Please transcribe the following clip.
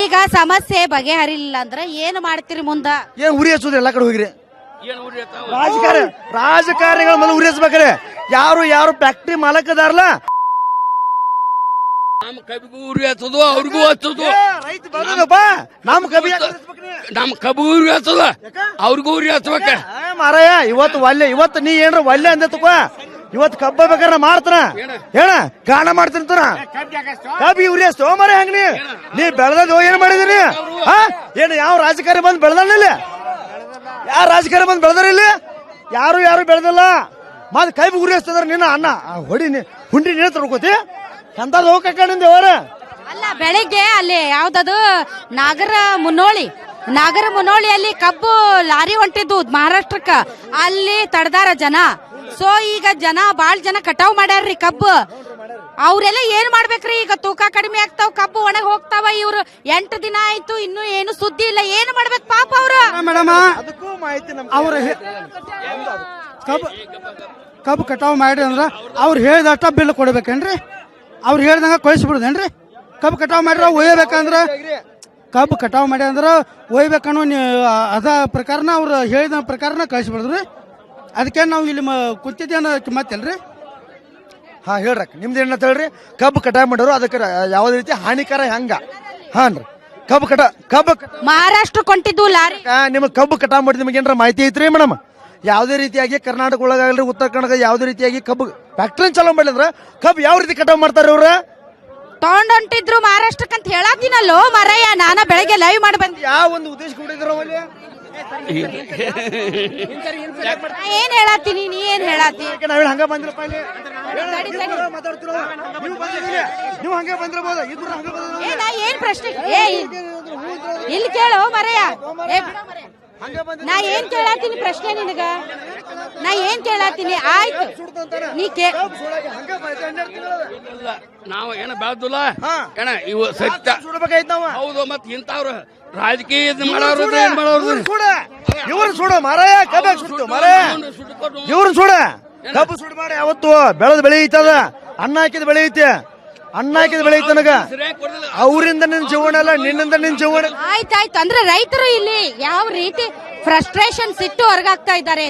ಈಗ ಸಮಸ್ಯೆ ಬಗೆಹರಿಲಿಲ್ಲ ಅಂದ್ರೆ ಏನು ಮಾಡ್ತೀರಿ ಮುಂದ? ಏನ್ ಉರಿ ಹಚ್ಚೋದ್ರಿ ಎಲ್ಲಾ ಕಡೆ ಹೋಗಿರಿ ರಾಜಕಾರಣಿಗಳ ಮೇಲೆ ಉರಿ ಹಚ್ಬೇಕ್ರಿ. ಯಾರು ಫ್ಯಾಕ್ಟ್ರಿ ಮಾಲಕದಾರಲ್ಲ ನಮ್ಮ ಕಬಿಗೂ ಉರಿ ಹಚ್ಚೋದು ಅವ್ರಿಗೂ ಹಚ್ಚೋದು. ರೈತ ಬಂದಪ್ಪ ನಮ್ಮ ಕಬಿ ನಮ್ಮ ಕಬಿಗೂ ಉರಿ ಹಚ್ಚೋದ ಅವ್ರಿಗೂ ಉರಿ ಹಚ್ಬೇಕ. ಮಾರಾಯ ಇವತ್ತು ನೀ ಏನ್ರ ಒಲ್ಲೆ ಅಂದೆ ತಗೋ. ಇವತ್ತು ಕಬ್ಬ ಬೇಕಾದ್ರೆ ಮಾಡ್ತಾನ ಹೇಳ ಗಾಣ ಮಾಡ್ತಿರ್ತಾನ ಕಬ್ಬಿ ಉರಿ ಹಚ್ತೋ ಮರ ಹೆಂಗ ನೀ ಬೆಳೆದ ಏನ್ ಮಾಡಿದಿರಿ? ಏನು ಯಾವ ರಾಜಕಾರಣಿ ಬಂದ್ ಬೆಳೆದಾನ ಇಲ್ಲಿ? ಯಾರ ರಾಜಕಾರಣಿ ಬಂದ್ ಬೆಳೆದಾರ ಇಲ್ಲಿ? ಯಾರು ಬೆಳೆದಲ್ಲ. ಮತ್ ಕೈ ಉರಿ ಹಚ್ತದಾರ ನಿನ್ನ ಅಣ್ಣ ಹೊಡಿ ಹುಂಡಿ ನೀನು ತಡ್ಕೋತಿ ಎಂತ ಹೋಗಕ್ಕಾಡಿಂದ ಅವರ ಅಲ್ಲ ಬೆಳಿಗ್ಗೆ ಅಲ್ಲಿ ಯಾವ್ದದು ನಾಗರ ಮುನ್ನೋಳಿಯಲ್ಲಿ ಕಬ್ಬು ಲಾರಿ ಹೊಂಟಿದ್ದು ಮಹಾರಾಷ್ಟ್ರಕ್ಕ, ಅಲ್ಲಿ ತಡದಾರ ಜನ. ಸೊ ಈಗ ಬಾಳ್ ಜನ ಕಟಾವ್ ಮಾಡ್ಯಾರ್ರಿ ಕಬ್ಬು. ಅವ್ರೆಲ್ಲ ಏನ್ ಮಾಡ್ಬೇಕ್ರಿ? ಈಗ ತೂಕ ಕಡಿಮೆ ಆಗ್ತಾವ, ಕಬ್ಬು ಒಣಗ್ ಹೋಗ್ತಾವ. ಇವ್ರು 8 ದಿನ ಆಯ್ತು ಇನ್ನು ಏನು ಸುದ್ದಿ ಇಲ್ಲ. ಏನ್ ಮಾಡ್ಬೇಕು ಪಾಪ ಅವ್ರು? ಮೇಡಮ್ ಅದಕ್ಕೂ ಮಾಹಿತಿ ಅವ್ರ ಕಬ್ಬು ಕಟಾವ್ ಮಾಡಿ ಅಂದ್ರ ಅವ್ರು ಹೇಳಿದಷ್ಟ ಬಿಲ್ ಕೊಡ್ಬೇಕೇನ್ರಿ? ಅವ್ರು ಹೇಳ್ದಂಗ ಕಳಿಸ್ಬಿಡುದೇನ್ರಿ? ಕಬ್ಬು ಕಟಾವ್ ಮಾಡಿರ ಒಯ್ಯಬೇಕಂದ್ರ ಕಬ್ಬು ಕಟಾವ್ ಮಾಡಿ ಅಂದ್ರ ಒಯ್ಬೇಕನ್ನೋ ಅದ ಪ್ರಕಾರನ ಅವ್ರು ಹೇಳಿದ ಪ್ರಕಾರನ ಕಳಿಸ್ಬಿಡುದ್ರಿ. ಅದಕ್ಕೆ ನಾವು ಇಲ್ಲಿ ಕುಂತಿದ್ದೇನ ಕಿಮ್ಮತ್ತಲ್ರಿ. ಹಾ ಹೇಳ್ರಕ್ ನಿಮ್ದು ಏನ ಹೇಳ್ರಿ? ಕಬ್ಬು ಕಟಾವ್ ಮಾಡೋರು ಅದಕ್ಕೆ ಯಾವ್ದೇ ರೀತಿ ಹಾನಿಕರ ಹೆಂಗ? ಹಾನ್ರಿ ಕಬ್ಬು ಮಹಾರಾಷ್ಟ್ರ ಕೊಂಟಿದ್ದು ಲಾರಿ ನಿಮ್ಗೆ ಕಬ್ಬು ಕಟಾವ್ ಮಾಡಿದ ನಿಮ್ಗೆ ಏನಾರ ಮಾಹಿತಿ ಐತ್ರಿ ಮೇಡಮ್? ಯಾವುದೇ ರೀತಿಯಾಗಿ ಕರ್ನಾಟಕ ಒಳಗಾಗಲ್ರಿ ಉತ್ತರ ಕನ್ನಡ ಯಾವುದೇ ರೀತಿಯಾಗಿ ಕಬ್ಬು ಫ್ಯಾಕ್ಟ್ರಿ ಚಾಲೂ ಮಾಡಿದ್ರ ಕಬ್ಬು ಯಾವ ರೀತಿ ಕಟಾವ್ ಮಾಡ್ತಾರ ಅವ್ರ? ತಗೊಂಡ್ ಹೊಂಟಿದ್ರು ಮಹಾರಾಷ್ಟ್ರಕ್ಕೆ ಅಂತ ಹೇಳತ್ತೀನಲ್ಲೋ ಮರಯ್ಯ. ನಾನ ಬೆಳಗ್ಗೆ ಲೈವ್ ಮಾಡಿ ಬಂದಿ. ಯಾವ ಒಂದು ಉದ್ದೇಶ ಕೊಟ್ಟಿದ್ರು ಏನ್ ಹೇಳತ್ತೀನಿ? ನೀ ಏನ್ ಹೇಳತ್ತಿ? ನಾವ್ ಹಂಗ ಬಂದ್ರಪ್ಪ ಇಲ್ಲಿ ನೀವು ಹಂಗೆ ಬಂದಿರಬಹುದು. ನಾ ಏನ್ ಪ್ರಶ್ನೆ ಇಲ್ಲಿ ಕೇಳು ಮರಯ್ಯ. ನಾ ಏನ್ ಕೇಳತ್ತೀನಿ ಪ್ರಶ್ನೆ ನಿನಗ? ನಾ ಏನ್ ಕೇಳತ್ತೀನಿ? ಆಯ್ತು ನೀ ನಾವು ಏನ ಬೆಳೆದಿಲ್ಲ ಏನ ಇವು ಸತ್ಯ ಹೌದು. ಮತ್ ಇಂಥವ್ರು ರಾಜಕೀಯ ಮಾಡೋರು ಏನ್ ಮಾಡೋರು ಇವ್ರು ಸುಡು ಮಾರಾಯ ಕಬ್ಬ ಸುಡ್ತು ಮಾರಾಯ. ಇವ್ರು ಸುಡ ಕಬ್ಬು ಸುಡು ಮಾಡಿ ಯಾವತ್ತು ಬೆಳೆದ ಬೆಳೆ ಐತದ ಅನ್ನ ಹಾಕಿದ ಬೆಳೆ ಐತೆ. ಅನ್ನ ಹಾಕಿದ ಬೆಳೆ ಐತೆ ನನಗ. ಅವರಿಂದ ನಿನ್ ಜೀವನ ಅಲ್ಲ, ನಿನ್ನಿಂದ ನಿನ್ ಜೀವನ. ಆಯ್ತಾಯ್ತು ಅಂದ್ರೆ ರೈತರು ಇಲ್ಲಿ ಯಾವ ರೀತಿ ಫ್ರಸ್ಟ್ರೇಷನ್ ಸಿಟ್ಟು ಹೊರಗಾಗ್ತಾ ಇದ್ದಾರೆ